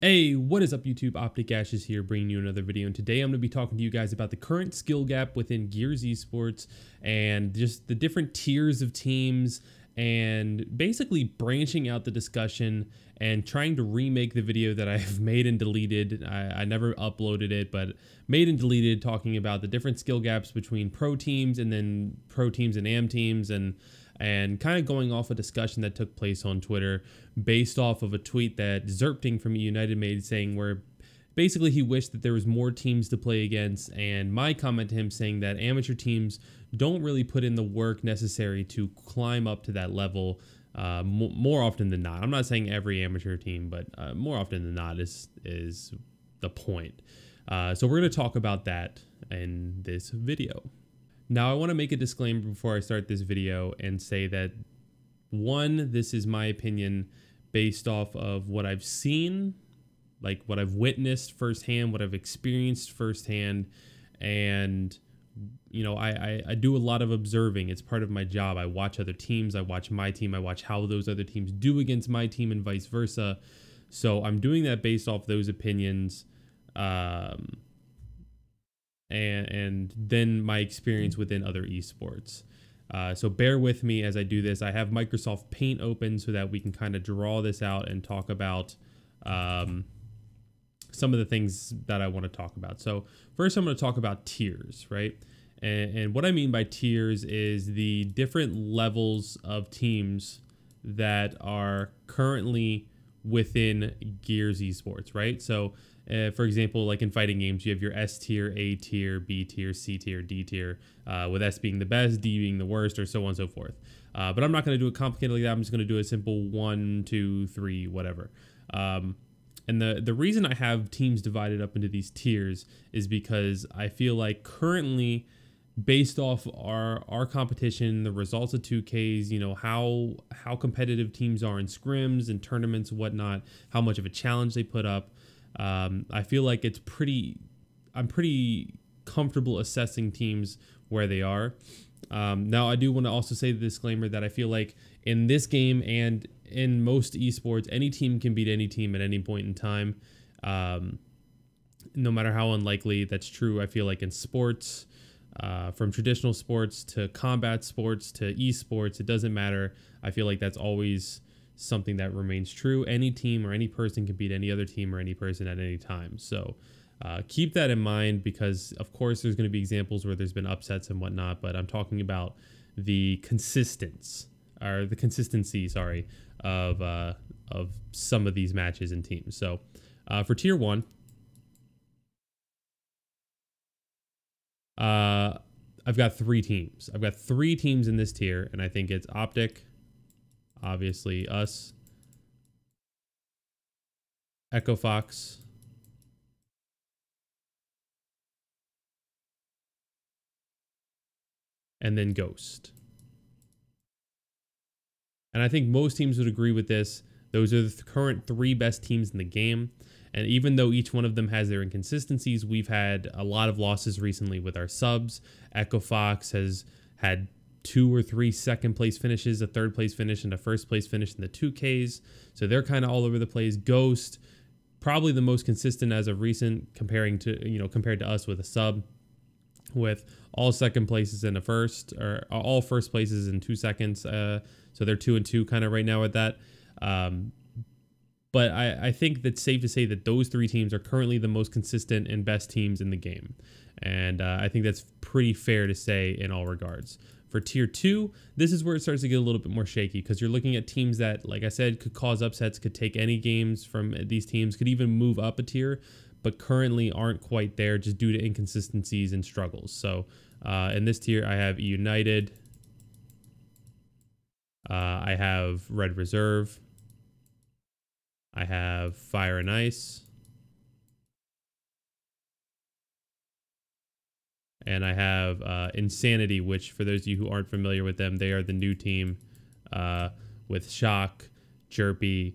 Hey, what is up YouTube? OpTic here bringing you another video, and today I'm going to be talking to you guys about the current skill gap within Gears Esports and just the different tiers of teams and basically branching out the discussion and trying to remake the video that I've made and deleted. I never uploaded it, but made and deleted, talking about the different skill gaps between pro teams and then pro teams and AM teams, and kind of going off a discussion that took place on Twitter based off of a tweet that Zerpting from United made, saying where basically he wished that there was more teams to play against, and my comment to him saying that amateur teams don't really put in the work necessary to climb up to that level more often than not. I'm not saying every amateur team, but more often than not is the point. So we're going to talk about that in this video. Now, I want to make a disclaimer before I start this video and say that, one, this is my opinion based off of what I've seen, like what I've witnessed firsthand, what I've experienced firsthand, and, you know, I do a lot of observing. It's part of my job. I watch other teams, I watch my team, I watch how those other teams do against my team and vice versa. So I'm doing that based off those opinions. And then my experience within other esports. So bear with me as I do this. I have Microsoft Paint open so that we can kind of draw this out and talk about some of the things that I want to talk about. So first I'm going to talk about tiers, right? And what I mean by tiers is the different levels of teams that are currently within Gears Esports, right? So for example, like in fighting games, you have your S tier, A tier, B tier, C tier, D tier, with S being the best, D being the worst, or so on and so forth. But I'm not going to do it complicated like that. I'm just going to do a simple 1, 2, 3, whatever. And the reason I have teams divided up into these tiers is because I feel like currently, based off our competition, the results of 2Ks, you know, how competitive teams are in scrims and tournaments and whatnot, how much of a challenge they put up, I feel like I'm pretty comfortable assessing teams where they are. Now, I do want to also say the disclaimer that I feel like in this game and in most esports, any team can beat any team at any point in time. No matter how unlikely that's true, I feel like in sports, from traditional sports to combat sports to esports, it doesn't matter. I feel like that's always something that remains true. Any team or any person can beat any other team or any person at any time. So keep that in mind, because of course there's going to be examples where there's been upsets and whatnot, but I'm talking about the consistency of some of these matches and teams. So for tier 1, I've got 3 teams. I've got 3 teams in this tier, and I think it's OpTic, obviously us, EchoFox, and then Ghost. And I think most teams would agree with this. Those are the current 3 best teams in the game. And even though each one of them has their inconsistencies, we've had a lot of losses recently with our subs. EchoFox has had 2 or 3 second place finishes, a 3rd place finish, and a 1st place finish in the 2Ks. So they're kind of all over the place. Ghost, probably the most consistent as of recent, compared to us with a sub, with all 2nd places in a 1st, or all 1st places in 2 seconds. So they're 2 and 2 kind of right now with that. But I think that's safe to say that those 3 teams are currently the most consistent and best teams in the game. And I think that's pretty fair to say in all regards. For tier 2, this is where it starts to get a little bit more shaky, because you're looking at teams that, like I said, could cause upsets, could take any games from these teams, could even move up a tier, but currently aren't quite there just due to inconsistencies and struggles. So in this tier, I have United, I have Red Reserve, I have Fire and Ice, and I have Insanity, which, for those of you who aren't familiar with them, they are the new team with Shock, Jerpy,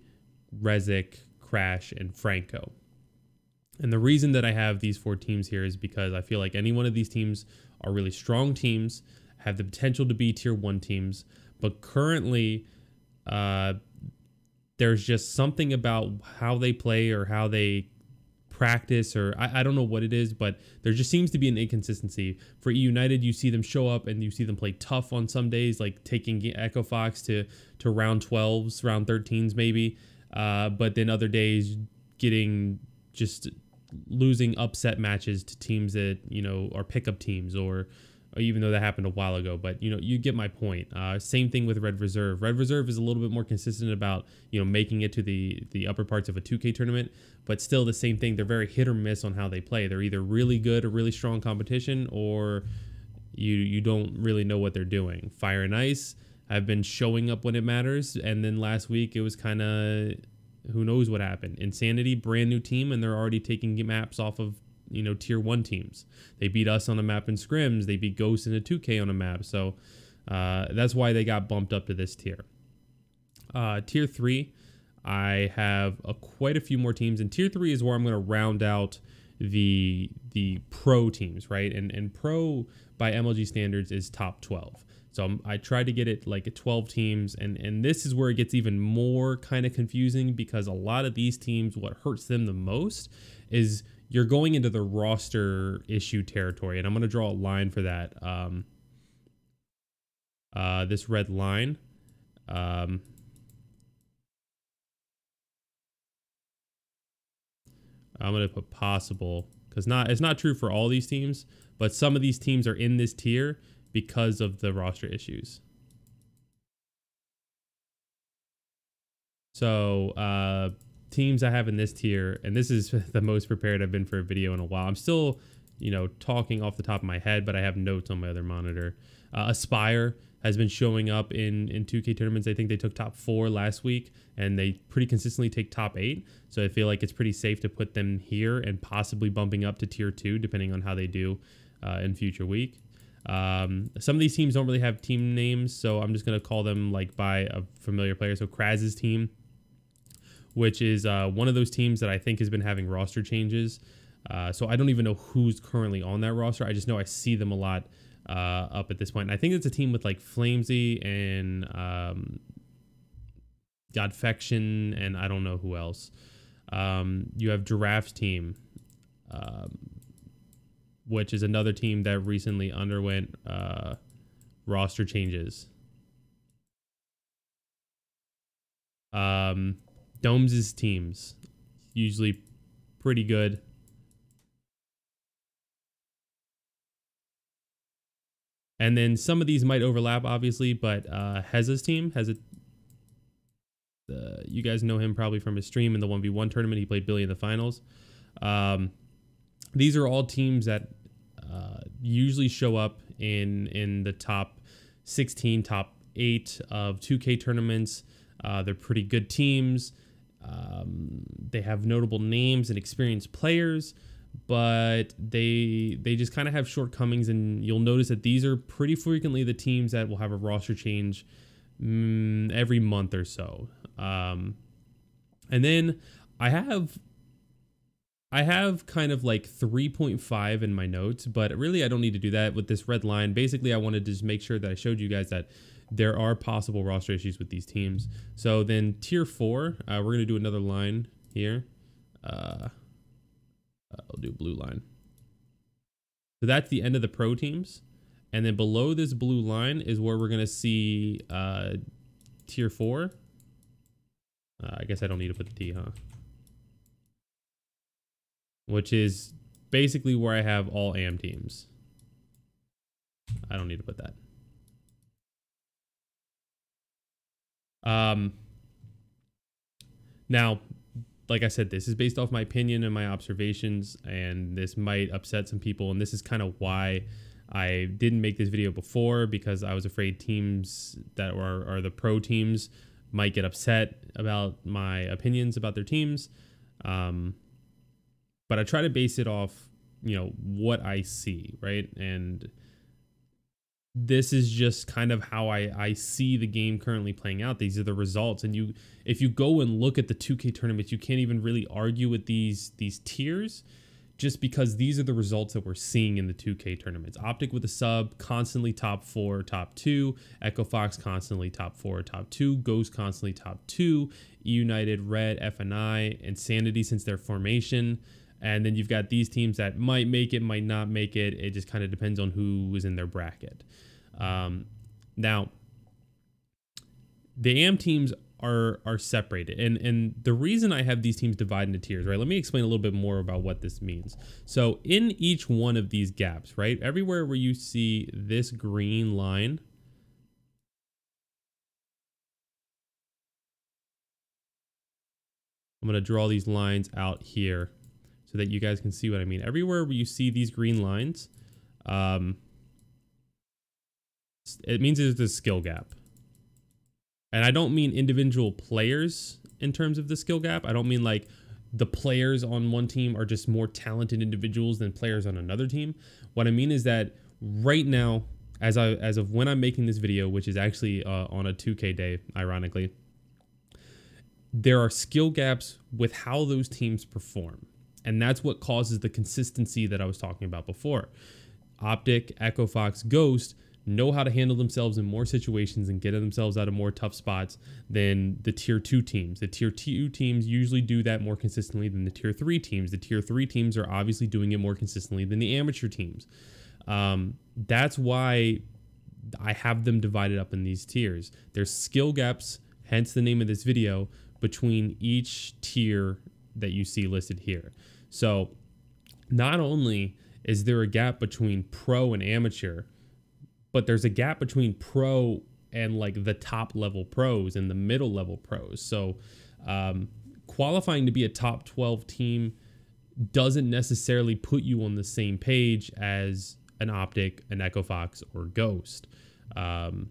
Rezik, Crash, and Franco. And the reason that I have these 4 teams here is because I feel like any one of these teams are really strong teams, have the potential to be tier 1 teams, but currently there's just something about how they play or how they practice, or I don't know what it is, but there just seems to be an inconsistency. For E United, you see them show up and you see them play tough on some days, like taking Echo Fox to round 12s, round 13s maybe, but then other days getting just losing upset matches to teams that, you know, are pickup teams, or even though that happened a while ago, but, you know, you get my point. Same thing with Red Reserve. Red Reserve is a little bit more consistent about, you know, making it to the upper parts of a 2K tournament, but still the same thing. They're very hit or miss on how they play. They're either really good or really strong competition, or you don't really know what they're doing. Fire and Ice have been showing up when it matters, and then last week it was kind of, who knows what happened. Insanity, brand new team, and they're already taking maps off of, you know, tier 1 teams. They beat us on a map in scrims. They beat Ghost in a 2K on a map. So that's why they got bumped up to this tier. Tier 3, I have quite a few more teams, and tier 3 is where I'm going to round out the pro teams, right? And pro by MLG standards is top 12. So I tried to get it like at 12 teams, and this is where it gets even more kind of confusing, because a lot of these teams, what hurts them the most is you're going into the roster issue territory, and I'm going to draw a line for that. This red line. I'm going to put possible, because it's not true for all these teams, but some of these teams are in this tier because of the roster issues. So teams I have in this tier, and this is the most prepared I've been for a video in a while. I'm still, you know, talking off the top of my head, but I have notes on my other monitor. Aspire has been showing up in 2K tournaments. I think they took top 4 last week, and they pretty consistently take top 8. So I feel like it's pretty safe to put them here and possibly bumping up to tier 2, depending on how they do in future week. Some of these teams don't really have team names, so I'm just going to call them like by a familiar player. So Kraz's team, which is one of those teams that I think has been having roster changes. So I don't even know who's currently on that roster. I just know I see them a lot up at this point. And I think it's a team with like Flamesy and Godfection, and I don't know who else. You have Giraffe's team, which is another team that recently underwent roster changes. Domes' teams, usually pretty good. And then some of these might overlap, obviously, but Heza's team has you guys know him probably from his stream in the 1v1 tournament. He played Billy in the finals. These are all teams that usually show up in the top 16, top 8 of 2K tournaments. They're pretty good teams. They have notable names and experienced players, but they just kind of have shortcomings, and you'll notice that these are pretty frequently the teams that will have a roster change every month or so. And then I have kind of like 3.5 in my notes, but really I don't need to do that with this red line. Basically, I wanted to just make sure that I showed you guys that there are possible roster issues with these teams. So then tier 4, we're going to do another line here. I'll do blue line. So that's the end of the pro teams. And then below this blue line is where we're going to see tier 4. I guess I don't need to put the T, huh? Which is basically where I have all AM teams. I don't need to put that. Now, like I said, this is based off my opinion and my observations, and this might upset some people, and this is kind of why I didn't make this video before, because I was afraid teams that are the pro teams might get upset about my opinions about their teams. But I try to base it off, you know, what I see, right? And this is just kind of how I see the game currently playing out. These are the results. And if you go and look at the 2K tournaments, you can't even really argue with these tiers, just because these are the results that we're seeing in the 2K tournaments. OpTic with a sub, constantly top 4, top 2. Echo Fox constantly top 4, top 2. Ghost constantly top 2. United, Red, FNI, Insanity since their formation. And then you've got these teams that might make it, might not make it. It just kind of depends on who is in their bracket. Now, the AM teams are separated. And the reason I have these teams divided into tiers, right? Let me explain a little bit more about what this means. So in each one of these gaps, right? Everywhere where you see this green line, I'm going to draw these lines out here so that you guys can see what I mean. Everywhere where you see these green lines, it means there's a skill gap. And I don't mean individual players in terms of the skill gap. I don't mean like the players on one team are just more talented individuals than players on another team. What I mean is that right now, as of when I'm making this video, which is actually on a 2K day, ironically, there are skill gaps with how those teams perform. And that's what causes the consistency that I was talking about before. OpTic, Echo Fox, Ghost know how to handle themselves in more situations and get themselves out of more tough spots than the tier 2 teams. The tier 2 teams usually do that more consistently than the tier 3 teams. The tier 3 teams are obviously doing it more consistently than the amateur teams. That's why I have them divided up in these tiers. There's skill gaps, hence the name of this video, between each tier that you see listed here. So not only is there a gap between pro and amateur, but there's a gap between pro and like the top level pros and the middle level pros. So qualifying to be a top 12 team doesn't necessarily put you on the same page as an OpTic, an Echo Fox, or Ghost. And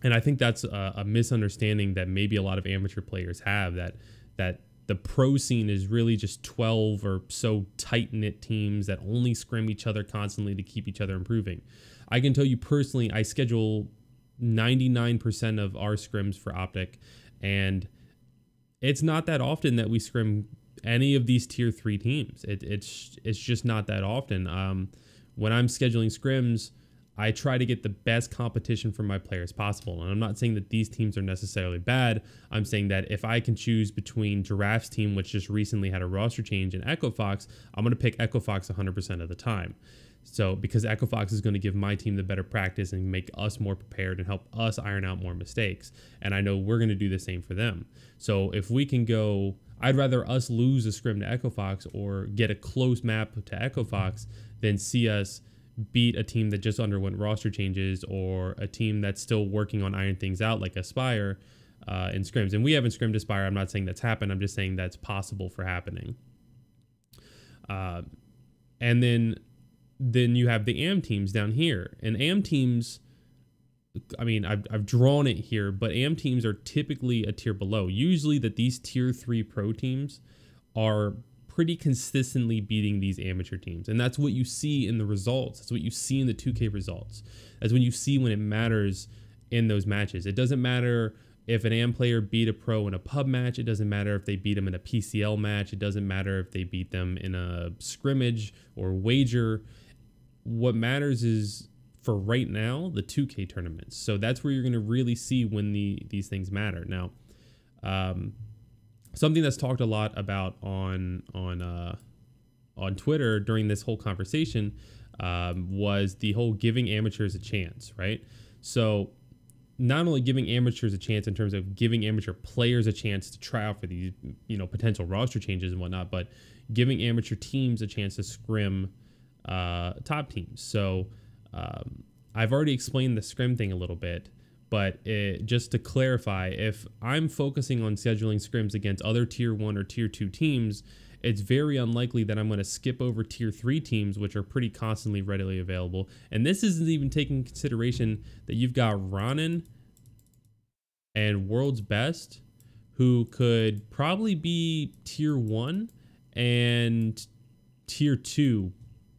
I think that's a misunderstanding that maybe a lot of amateur players have, that the pro scene is really just 12 or so tight-knit teams that only scrim each other constantly to keep each other improving. I can tell you personally, I schedule 99% of our scrims for OpTic, and it's not that often that we scrim any of these tier 3 teams. It's just not that often. When I'm scheduling scrims, I try to get the best competition for my players possible. And I'm not saying that these teams are necessarily bad. I'm saying that if I can choose between Giraffe's team, which just recently had a roster change, and Echo Fox, I'm going to pick Echo Fox 100% of the time. So because Echo Fox is going to give my team the better practice and make us more prepared and help us iron out more mistakes. And I know we're going to do the same for them. So if we can go, I'd rather us lose a scrim to Echo Fox or get a close map to Echo Fox than see us beat a team that just underwent roster changes or a team that's still working on iron things out like Aspire in scrims. And we haven't scrimmed Aspire. I'm not saying that's happened. I'm just saying that's possible for happening. And then you have the AM teams down here. And AM teams, I mean, I've drawn it here, but AM teams are typically a tier below. Usually that these tier 3 pro teams are pretty consistently beating these amateur teams. And that's what you see in the results. That's what you see in the 2K results. That's when you see when it matters in those matches. It doesn't matter if an AM player beat a pro in a pub match. It doesn't matter if they beat them in a PCL match. It doesn't matter if they beat them in a scrimmage or wager. What matters is, for right now, the 2K tournaments. So that's where you're going to really see when these things matter. Now, something that's talked a lot about on Twitter during this whole conversation was the whole giving amateurs a chance, right? So not only giving amateurs a chance in terms of giving amateur players a chance to try out for these, potential roster changes and whatnot, but giving amateur teams a chance to scrim top teams. So I've already explained the scrim thing a little bit, but just to clarify, if I'm focusing on scheduling scrims against other tier 1 or tier 2 teams, it's very unlikely that I'm going to skip over tier 3 teams, which are pretty constantly readily available. And this isn't even taking into consideration that you've got Ronin and World's Best, who could probably be tier 1 and tier 2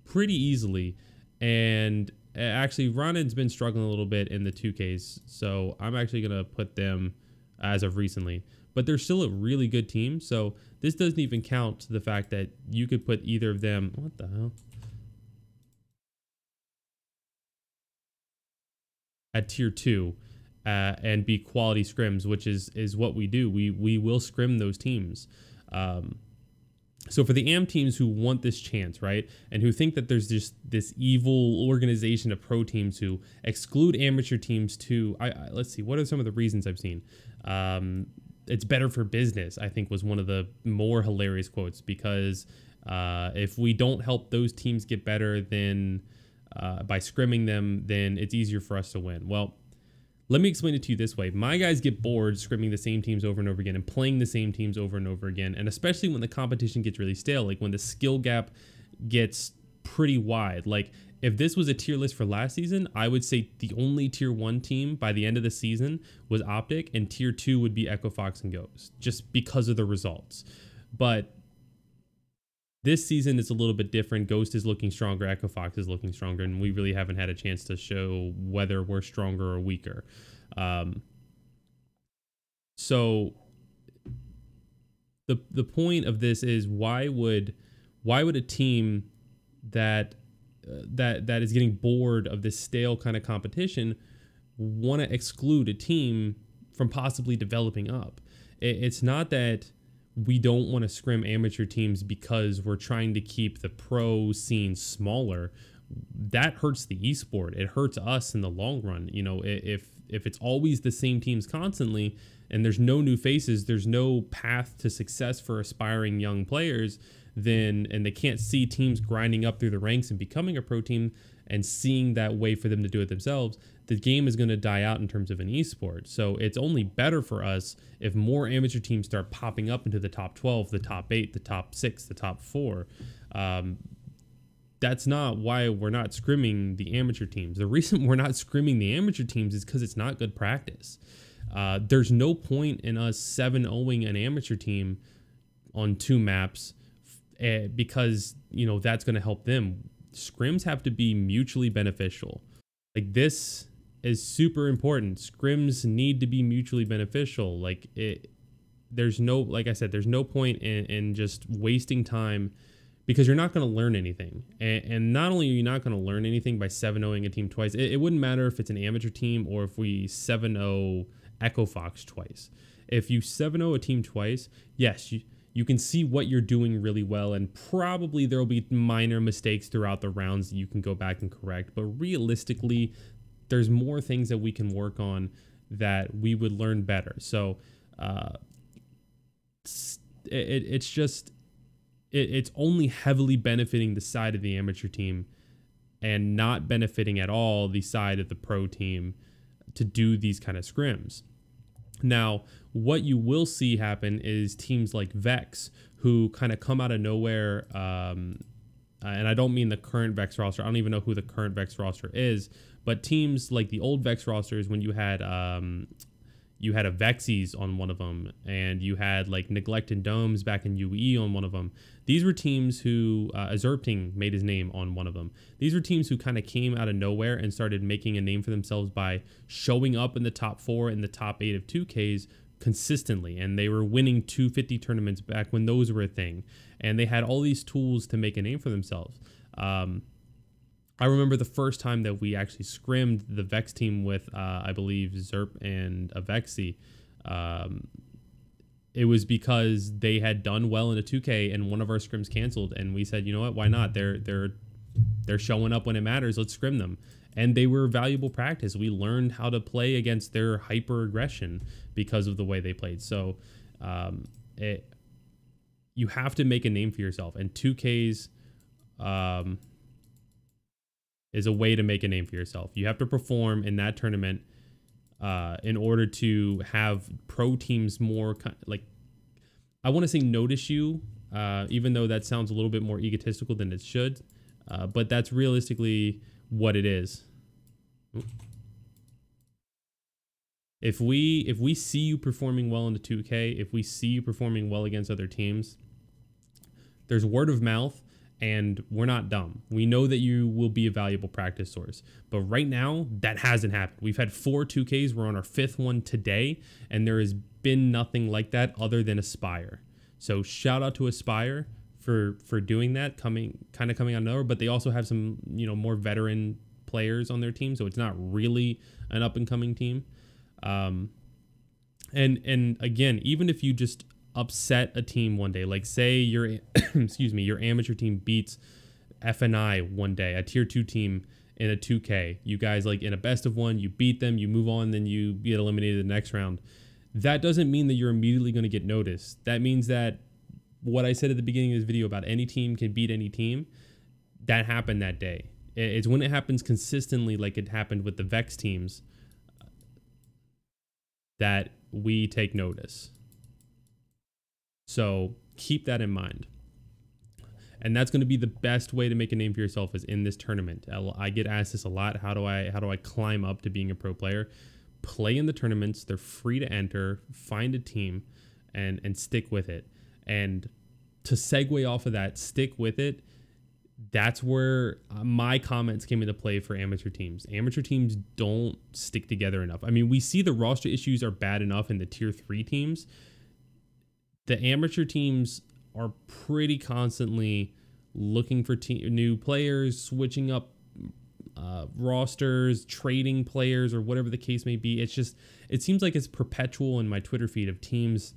pretty easily. And actually, Ronin's been struggling a little bit in the 2Ks, so I'm actually going to put them as of recently. but they're still a really good team. So this doesn't even count the fact that you could put either of them. What the hell? At tier 2 and be quality scrims, which is what we do. We will scrim those teams. So for the AM teams who want this chance, right, and who think that there's just this evil organization of pro teams who exclude amateur teams too, let's see, what are some of the reasons I've seen? It's better for business, I think, was one of the more hilarious quotes, because if we don't help those teams get better, then by scrimming them, then it's easier for us to win. Well, let me explain it to you this way. My guys get bored scrimming the same teams over and over again and playing the same teams over and over again. And especially when the competition gets really stale, like when the skill gap gets pretty wide. Like if this was a tier list for last season, I would say the only tier 1 team by the end of the season was OpTic, and tier 2 would be Echo Fox and Ghost, just because of the results. But this season is a little bit different. Ghost is looking stronger, Echo Fox is looking stronger, and we really haven't had a chance to show whether we're stronger or weaker. So the point of this is, why would a team that is getting bored of this stale kind of competition want to exclude a team from possibly developing up? It's not that we don't want to scrim amateur teams because we're trying to keep the pro scene smaller. That hurts the esport. It hurts us in the long run. You know, if it's always the same teams constantly and there's no new faces, there's no path to success for aspiring young players, then, and they can't see teams grinding up through the ranks and becoming a pro team and seeing that way for them to do it themselves, the game is going to die out in terms of an esport. So it's only better for us if more amateur teams start popping up into the top 12, the top 8, the top 6, the top 4. That's not why we're not scrimming the amateur teams. The reason we're not scrimming the amateur teams is because it's not good practice. There's no point in us 7-0ing an amateur team on 2 maps because, you know, that's going to help them. Scrims have to be mutually beneficial. Like, this is super important. Scrims need to be mutually beneficial. Like, there's no, like I said, there's no point in just wasting time, because you're not going to learn anything. And not only are you not going to learn anything by 7-0ing a team twice, it wouldn't matter if it's an amateur team or if we 7-0 Echo Fox twice. If you 7-0 a team twice, yes, you can see what you're doing really well, and probably there will be minor mistakes throughout the rounds that you can go back and correct. But realistically, there's more things that we can work on that we would learn better. So it's only heavily benefiting the side of the amateur team and not benefiting at all the side of the pro team to do these kind of scrims. Now, what you will see happen is teams like Vex, who kind of come out of nowhere, and I don't mean the current Vex roster. I don't even know who the current Vex roster is, but teams like the old Vex rosters, when you had a Vexies on one of them, and you had like Neglected Domes back in UE on one of them. These were teams who, Azerpting made his name on one of them. These were teams who kind of came out of nowhere and started making a name for themselves by showing up in the top 4 and the top 8 of 2Ks consistently. And they were winning 250 tournaments back when those were a thing. And they had all these tools to make a name for themselves. I remember the first time that we actually scrimmed the Vex team with, I believe, Zerp and a Vexy. It was because they had done well in a 2K and one of our scrims canceled, and we said, you know what, why not? They're showing up when it matters. Let's scrim them. And they were valuable practice. We learned how to play against their hyper aggression because of the way they played. So you have to make a name for yourself, and 2Ks is a way to make a name for yourself. You have to perform in that tournament in order to have pro teams more, like, I want to say notice you, even though that sounds a little bit more egotistical than it should, but that's realistically what it is. If we see you performing well in the 2K, if we see you performing well against other teams, there's word of mouth, and we're not dumb. We know that you will be a valuable practice source. But right now, that hasn't happened. We've had 4 2Ks. We're on our 5th one today, and there has been nothing like that other than Aspire. So shout out to Aspire for doing that, coming out of nowhere. But they also have some, more veteran players on their team, so it's not really an up-and-coming team. And again, even if you just upset a team one day, like say your your amateur team beats FNI one day, a tier 2 team in a 2K, you guys like in a best of 1, you beat them, you move on, then you get eliminated in the next round. That doesn't mean that you're immediately going to get noticed. That means that what I said at the beginning of this video about any team can beat any team, that happened that day. It's when it happens consistently, like it happened with the Vex teams, that we take notice. So keep that in mind. And that's going to be the best way to make a name for yourself, is in this tournament. I get asked this a lot. How do I climb up to being a pro player? Play in the tournaments. They're free to enter. Find a team and stick with it. And to segue off of that, stick with it. That's where my comments came into play for amateur teams. Amateur teams don't stick together enough. I mean, we see the roster issues are bad enough in the tier 3 teams. The amateur teams are pretty constantly looking for new players, switching up rosters, trading players, or whatever the case may be. It seems like it's perpetual in my Twitter feed of teams.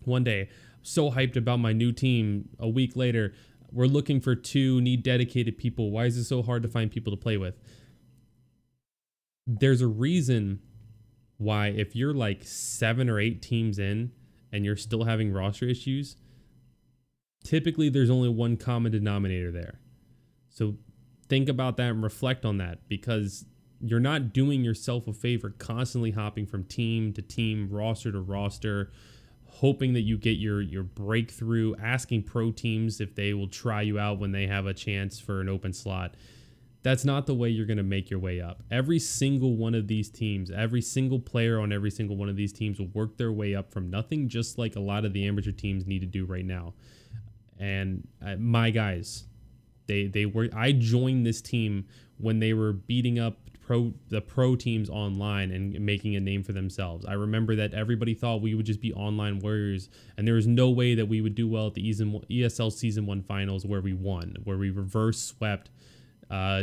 One day, so hyped about my new team. A week later, we're looking for 2, need dedicated people. Why is it so hard to find people to play with? There's a reason why, if you're like 7 or 8 teams in and you're still having roster issues, typically there's only one common denominator there. So think about that and reflect on that, because you're not doing yourself a favor constantly hopping from team to team, roster to roster, hoping that you get your breakthrough, asking pro teams if they will try you out when they have a chance for an open slot. That's not the way you're going to make your way up. Every single one of these teams, every single player on every single one of these teams will work their way up from nothing, just like a lot of the amateur teams need to do right now. And my guys, they were. I joined this team when they were beating up the pro teams online and making a name for themselves. I remember that everybody thought we would just be online warriors, and there was no way that we would do well at the ESL Season 1 finals, where we won, where we reverse swept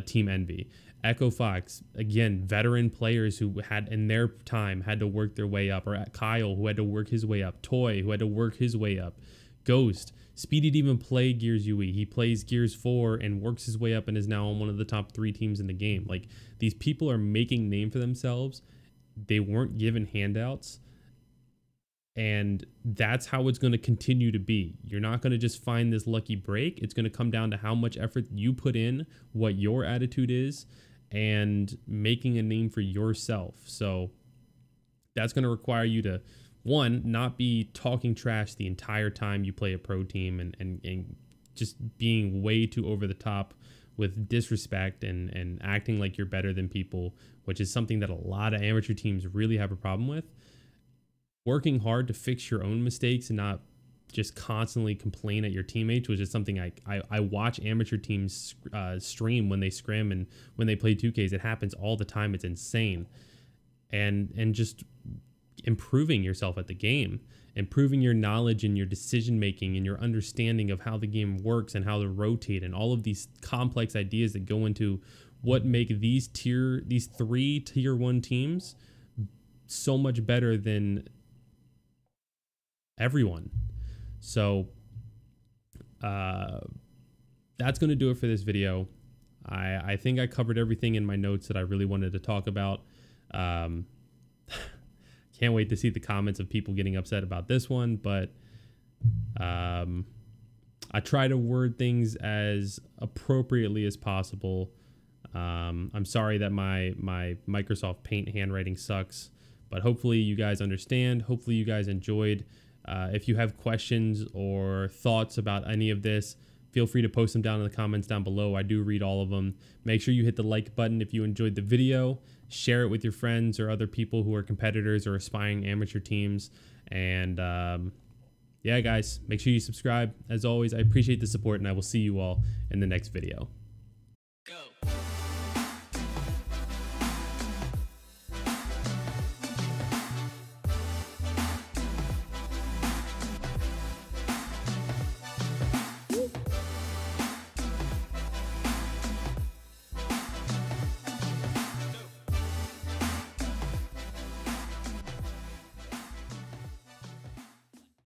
Team Envy. Echo Fox, again, veteran players who had in their time had to work their way up, or Kyle, who had to work his way up, Toy, who had to work his way up, Ghost. Speedy didn't even play Gears UE. He plays Gears 4 and works his way up and is now on one of the top 3 teams in the game. Like, these people are making name for themselves. They weren't given handouts. And that's how it's going to continue to be. You're not going to just find this lucky break. It's going to come down to how much effort you put in, what your attitude is, and making a name for yourself. So that's going to require you to, one, not be talking trash the entire time you play a pro team and just being way too over the top with disrespect and acting like you're better than people, which is something that a lot of amateur teams really have a problem with. Working hard to fix your own mistakes and not just constantly complain at your teammates, which is something I watch amateur teams stream when they scrim and when they play 2Ks. It happens all the time. It's insane. And just improving yourself at the game, improving your knowledge and your decision making and your understanding of how the game works and how to rotate, and all of these complex ideas that go into what make these 3 tier 1 teams so much better than everyone. So that's going to do it for this video. I think I covered everything in my notes that I really wanted to talk about. Can't wait to see the comments of people getting upset about this one, but I try to word things as appropriately as possible. I'm sorry that my Microsoft Paint handwriting sucks, but hopefully you guys understand. Hopefully you guys enjoyed. If you have questions or thoughts about any of this, feel free to post them down in the comments down below. I do read all of them. Make sure you hit the like button if you enjoyed the video. Share it with your friends or other people who are competitors or aspiring amateur teams. And yeah, yeah, guys, make sure you subscribe. As always, I appreciate the support, and I will see you all in the next video. Go.